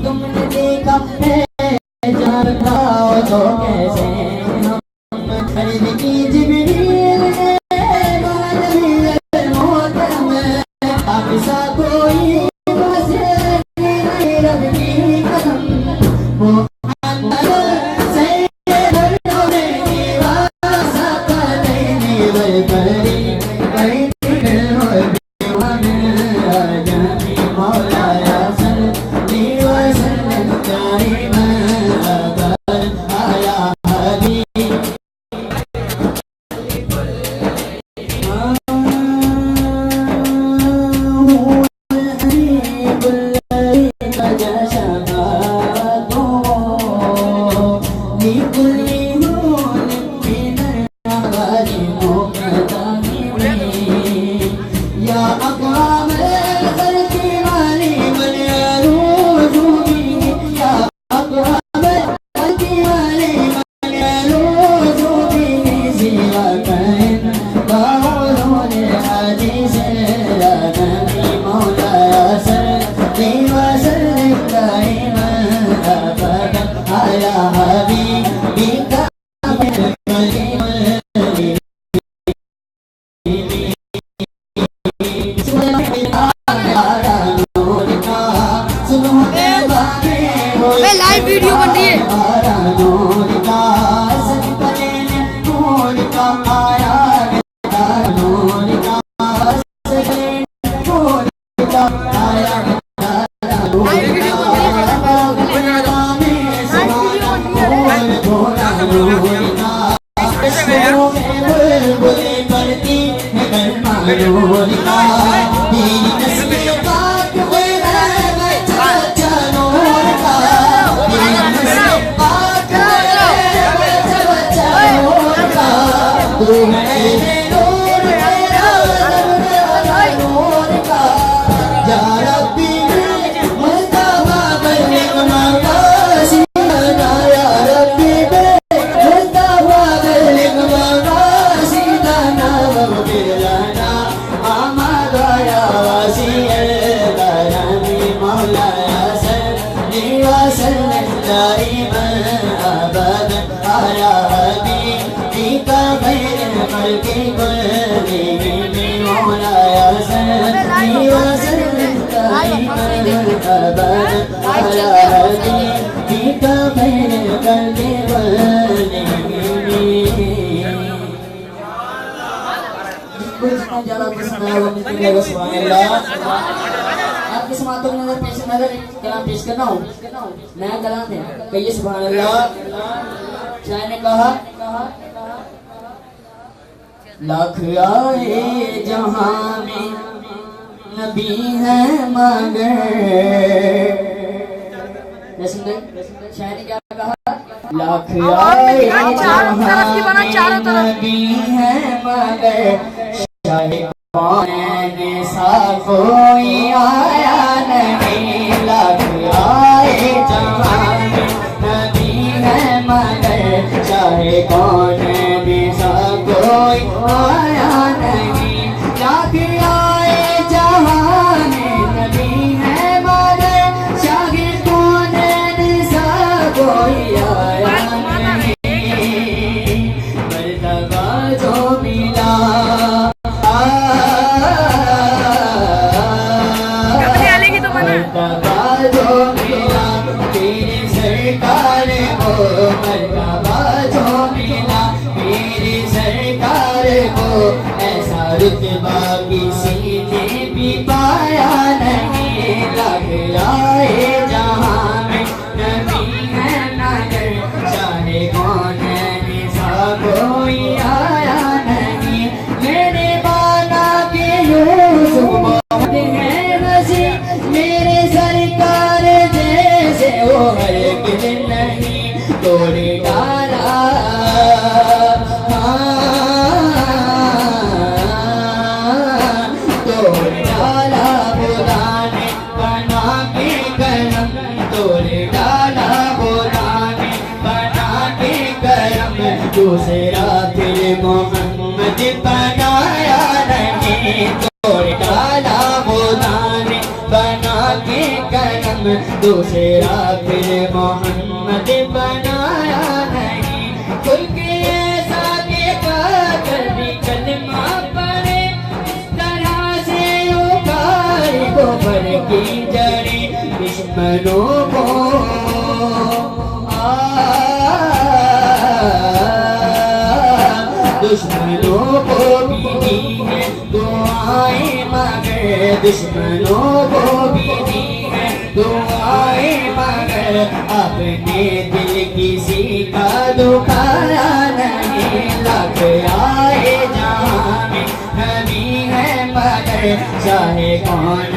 तुमने देखा है जान बताओ तो कैसे खरीद की जिबरील सा कोई रब की कसम लाइव वीडियो बन रही है। आपकी समातों की नजर कलाम पेश करना हूँ। नया कलाम है, कहिए सुभान अल्लाह। शायर ने कहा लाख आए जहां में नबी है मगर। शायर ने क्या कहा? लाख आए जहां में नबी है मगर सा कोई आया नहीं। लाख आए जहां में नबी है मगर चाहे कौन भी सा कोई आया नहीं। लाख आए जहां में नबी है मगर के कलम दूसरा फिर मोहम्मद बनाया नहीं। खुल के ऐसा के पागल भी कलमा पड़े, इस तरह से उखाड़ी गोबर की जड़े दुश्मनों को दुश्मनों को भी दी है दुआएं मगर, दुश्मनों को भी दी है दुआएं मगर, अपने दिल किसी का दुखाया नहीं। लग आए जहाँ में नबी है मगर, चाहे कौन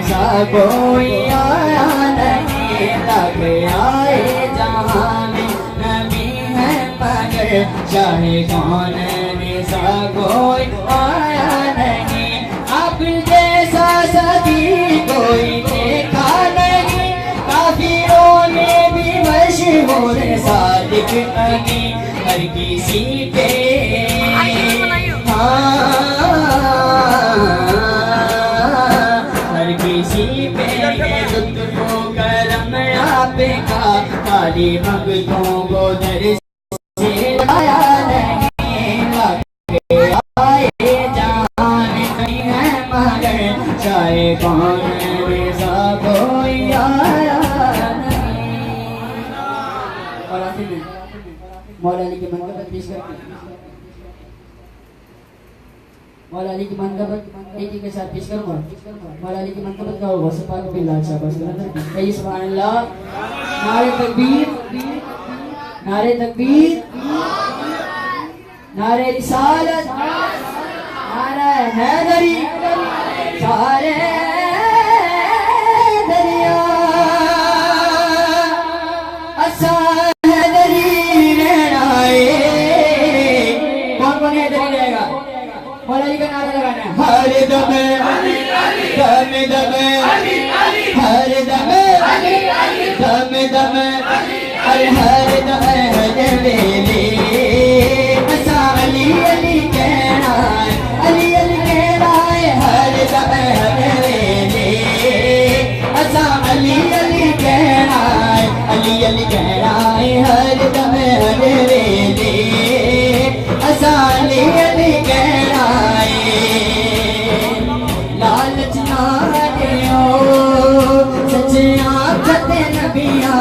सा कोई आया नहीं। लग आए जहाँ में नबी है मगर, चाहे कौन सा कोई आया नहीं। अब जैसा सदी कोई देखा नहीं, काफिरों में भी मशहूर सादिक नहीं। हर किसी पे हर किसी पे लुत्फ़ो करम आपका, खाली भक्तों को दर से आया नहीं। आए जान नहीं है मगर, चाहे कौन सा कोई आया नहीं। और आखिर में मौला अली की मनक़बत पेश करते हैं। मौला अली की मनक़बत एक के साथ पेश करूँगा। मौला अली की मनक़बत का होगा सफा के बिल्ला शाबाश कहिए सुभान अल्लाह। नारे तकबीर, नारे तकबीर, नारे रिसालत, नारे हैदरी, सारे दरिया असा हैदरी रहनाए। कौन कौन हैदरी रहेगा? मौला जी का नारा लगाना है। हर दम दम दम हर दम दम दम हर दम हजवेली अली अली कहना है, अली अली कहना है। हर दम हजवेली असा अली अली कहना है, अली अली कहना है। हर दम हजवेली असा अली अली कहना है। लालच ना दियो सच्चियां खते नबियां